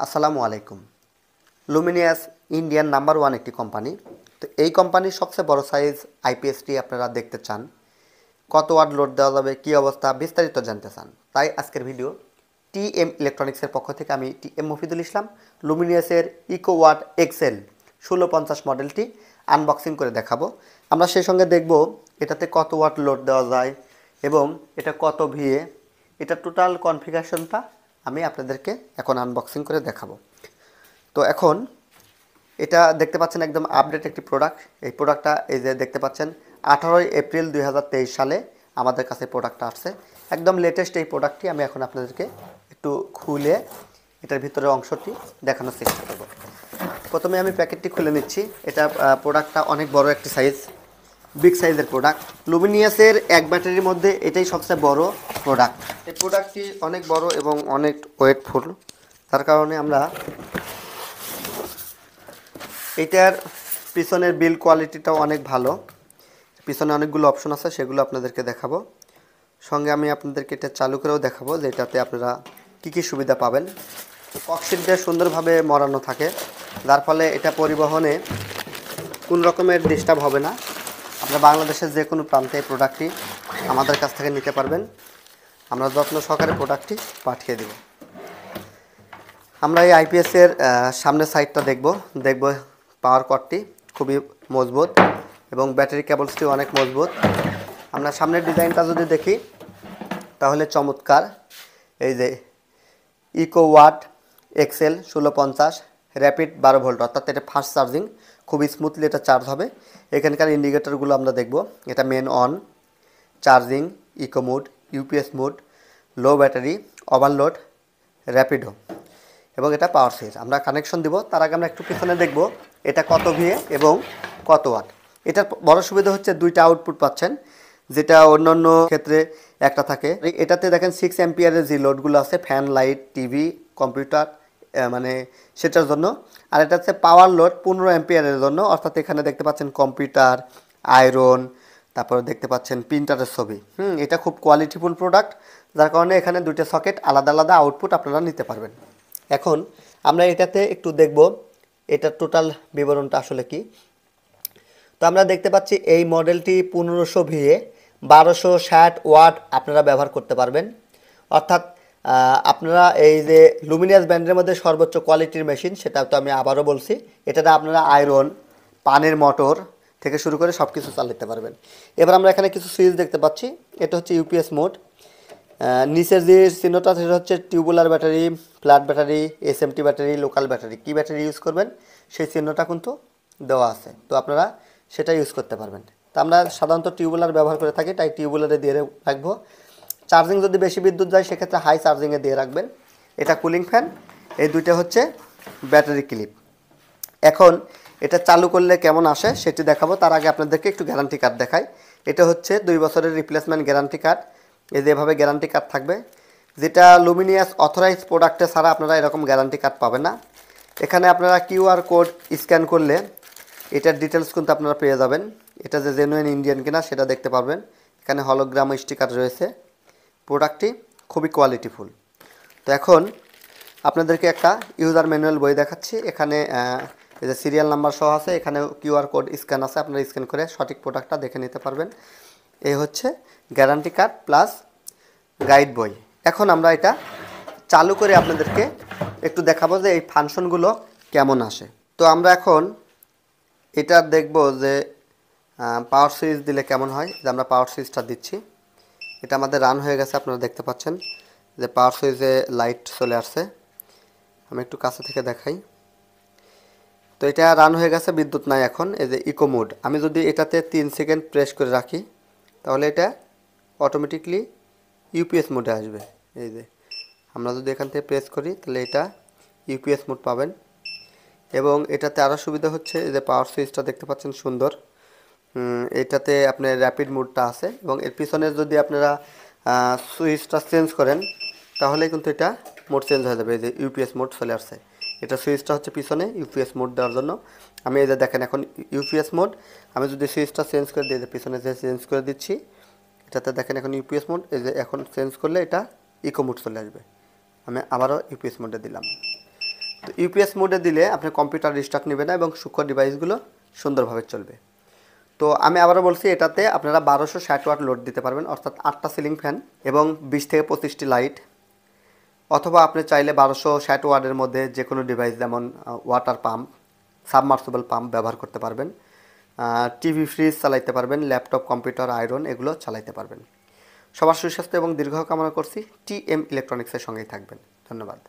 আসসালামু আলাইকুম। Luminous Indian number 1 একটি কোম্পানি। তো এই কোম্পানির সবচেয়ে বড় সাইজ আইপিএসটি আপনারা দেখতে চান, কত ওয়াট লোড দেওয়া যাবে, কী অবস্থা বিস্তারিত জানতে চান। তাই আজকের ভিডিও টিএম ইলেকট্রনিক্সের পক্ষ থেকে আমি টিএম মফিদুল ইসলাম লুমিনিয়াসের ইকো ওয়াট এক্সেল 1650 মডেলটি আনবক্সিং করে দেখাবো। আমরা সেই সঙ্গে দেখব এটাতে কত ওয়াট লোড দেওয়া যায় এবং এটা কত ভিএ, এটা টোটাল কনফিগারেশনটা আমি আপনাদেরকে এখন আনবক্সিং করে দেখাবো। তো এখন এটা দেখতে পাচ্ছেন একদম আপডেট একটি প্রোডাক্ট। এই প্রোডাক্টটা এই যে দেখতে পাচ্ছেন 18 এপ্রিল 2023 সালে আমাদের কাছে প্রোডাক্টটা আসছে। একদম লেটেস্ট এই প্রোডাক্টটি আমি এখন আপনাদেরকে একটু খুলে এটার ভিতরের অংশটি দেখানোর চেষ্টা করব। প্রথমে আমি প্যাকেটটি খুলে নিচ্ছি। এটা প্রোডাক্টটা অনেক বড় একটি সাইজ, বিগ সাইজের প্রোডাক্ট। লুমিনিয়াসের এক ব্যাটারির মধ্যে এটাই সবচেয়ে বড় প্রোডাক্ট। এই প্রোডাক্টটি অনেক বড় এবং অনেক ওয়েটফুল, তার কারণে আমরা এটার পিছনের বিল্ড কোয়ালিটিটাও অনেক ভালো। পিছনে অনেকগুলো অপশন আছে, সেগুলো আপনাদেরকে দেখাবো। সঙ্গে আমি আপনাদেরকে এটা চালু করেও দেখাবো যে এটাতে আপনারা কী কী সুবিধা পাবেন। ককশিট দিয়ে সুন্দরভাবে মরানো থাকে, যার ফলে এটা পরিবহনে কোন রকমের ডিস্টার্ব হবে না। আপনারা বাংলাদেশের যে কোনো প্রান্তে এই প্রোডাক্টটি আমাদের কাছ থেকে নিতে পারবেন। আমরা যত্ন সহকারে প্রোডাক্টটি পাঠিয়ে দেব। আমরা এই আইপিএসের সামনের সাইডটা দেখব পাওয়ার কর্ডটি খুবই মজবুত এবং ব্যাটারি কেবলসটি অনেক মজবুত। আমরা সামনের ডিজাইনটা যদি দেখি তাহলে চমৎকার। এই যে eco watt excel 1650 rapid 12 volt, অর্থাৎ এটা ফাস্ট চার্জিং, খুবই স্মুথলি এটা চার্জ হবে। এখানকার ইন্ডিকেটরগুলো আমরা দেখব। এটা main on, charging, eco mode, UPS mode, low battery, overload, rapido এবং এটা পাওয়ার সুইচ। আমরা কানেকশন দিব, তার আগে আমরা একটু পিছনে দেখব এটা কত ভিএ এবং কত ওয়াট। এটার বড় সুবিধা হচ্ছে দুইটা আউটপুট পাচ্ছেন, যেটা অন্যান্য ক্ষেত্রে একটা থাকে। এটাতে দেখেন 6 অ্যাম্পিয়ারের যে লোডগুলো আছে, ফ্যান, লাইট, টিভি, কম্পিউটার, মানে সেটার জন্য। আর এটা হচ্ছে পাওয়ার লোড 15 অ্যাম্পিয়ারের জন্য, অর্থাৎ এখানে দেখতে পাচ্ছেন কম্পিউটার, আয়রন, তারপরে দেখতে পাচ্ছেন প্রিন্টারের ছবি। এটা খুব কোয়ালিটিফুল প্রোডাক্ট, যার কারণে এখানে দুইটা সকেট আলাদা আলাদা আউটপুট আপনারা নিতে পারবেন। এখন আমরা এটাতে একটু দেখব এটার টোটাল বিবরণটা আসলে কি। তো আমরা দেখতে পাচ্ছি এই মডেলটি 1500 ভিএ 1260 ওয়াট আপনারা ব্যবহার করতে পারবেন। অর্থাৎ আপনারা এই যে লুমিনিয়াস ব্র্যান্ডের মধ্যে সর্বোচ্চ কোয়ালিটির মেশিন, সেটা তো আমি আবারও বলছি, এটাতে আপনারা আয়রন, পানের মোটর থেকে শুরু করে সব কিছু চালাতে পারবেন। এবার আমরা এখানে কিছু সুইচ দেখতে পাচ্ছি। এটা হচ্ছে ইউপিএস মোড। নিচের যে চিহ্নটা সেটা হচ্ছে tubular battery, flat battery, SMT battery, local battery, কী ব্যাটারি ইউজ করবেন সেই চিহ্নটা কিন্তু দেওয়া আছে, তো আপনারা সেটা ইউজ করতে পারবেন। তো আমরা সাধারণত টিউবুলার ব্যবহার করে থাকি, তাই টিউবুলারে দিয়ে রাখবো। চার্জিং যদি বেশি বিদ্যুৎ যায় সেক্ষেত্রে হাই চার্জিংয়ে দিয়ে রাখবেন। এটা কুলিং ফ্যান, এই দুইটা হচ্ছে ব্যাটারি ক্লিপ। এখন এটা চালু করলে কেমন আসে সেটি দেখাবো, তার আগে আপনাদেরকে একটু গ্যারান্টি কার্ড দেখাই। এটা হচ্ছে 2 বছরের রিপ্লেসমেন্ট গ্যারান্টি কার্ড। এই যে এভাবে গ্যারান্টি কার্ড থাকবে, যেটা লুমিনিয়াস অথরাইজ প্রোডাক্টে ছাড়া আপনারা এরকম গ্যারান্টি কার্ড পাবেন না। এখানে আপনারা কিউআর কোড স্ক্যান করলে এটার ডিটেলস কিন্তু আপনারা পেয়ে যাবেন। এটা যে জেনুইন ইন্ডিয়ান কিনা সেটা দেখতে পারবেন। এখানে হলোগ্রাম স্টিকার রয়েছে। প্রোডাক্টটি খুবই কোয়ালিটিফুল। তো এখন আপনাদেরকে একটা ইউজার ম্যানুয়াল বই দেখাচ্ছি। এখানে এই যে সিরিয়াল নাম্বার সহ আছে, এখানে কিউআর কোড স্ক্যান আছে, আপনারা স্ক্যান করে সঠিক প্রোডাক্টটা দেখে নিতে পারবেন। এই হচ্ছে গ্যারান্টি কার্ড প্লাস গাইড বই। এখন আমরা এটা চালু করে আপনাদেরকে একটু দেখাবো যে এই ফাংশনগুলো কেমন আসে। তো আমরা এখন এটা দেখব যে পাওয়ার সুইচ দিলে কেমন হয়। যে আমরা পাওয়ার সুইচটা দিচ্ছি, এটা আমাদের রান হয়ে গেছে। আপনারা দেখতে পাচ্ছেন যে পাওয়ার সুইচে লাইট চলে আসছে। আমি একটু কাছে থেকে দেখাই। তো এটা রান হয়ে গেছে, বিদ্যুৎ নাই এখন। এই যে ইকো মোড, আমি যদি এটাতে 3 সেকেন্ড প্রেস করে রাখি তাহলে এটা অটোমেটিকলি ইউপিএস মোডে আসবে। এই যে আমরা যদি এখান থেকে প্রেস করি তাহলে এটা ইউপিএস মোড পাবেন। এবং এটাতে আরও সুবিধা হচ্ছে যে পাওয়ার সুইচটা দেখতে পাচ্ছেন সুন্দর। এটাতে আপনার র্যাপিড মোডটা আছে এবং এর পিছনে যদি আপনারা সুইচটা চেঞ্জ করেন তাহলে কিন্তু এটা মোড চেঞ্জ হয়ে যাবে। এই যে ইউপিএস মোড চলে আসছে। এটা সুইচটা হচ্ছে পিছনে ইউপিএস মোড দেওয়ার জন্য। আমি এই যে দেখেন এখন ইউপিএস মোড, আমি যদি সুইচটা চেঞ্জ করে দিই, যে পিছনে যে চেঞ্জ করে দিচ্ছি, এটাতে দেখেন এখন ইউপিএস মোড। এই যে এখন চেঞ্জ করলে এটা ইকো মোড চলে আসবে। আমি আবারও ইউপিএস মোডে দিলাম। তো ইউপিএস মোডে দিলে আপনার কম্পিউটার রিস্টার্ট নেবে না এবং সূক্ষ্ম ডিভাইসগুলো সুন্দরভাবে চলবে। তো আমি আবারও বলছি, এটাতে আপনারা 1260 ওয়াট লোড দিতে পারবেন, অর্থাৎ 8টা সিলিং ফ্যান এবং 20 থেকে 25টি লাইট, অথবা আপনি চাইলে 1260 ওয়াটের মধ্যে যে কোনো ডিভাইস, যেমন ওয়াটার পাম্প, সাবমার্সিবল পাম্প ব্যবহার করতে পারবেন, টিভি, ফ্রিজ চালাইতে পারবেন, ল্যাপটপ, কম্পিউটার, আয়রন এগুলো চালাইতে পারবেন। সবার সুস্বাস্থ্য এবং দীর্ঘ কামনা করছি। টিএম ইলেকট্রনিক্সের সঙ্গেই থাকবেন। ধন্যবাদ।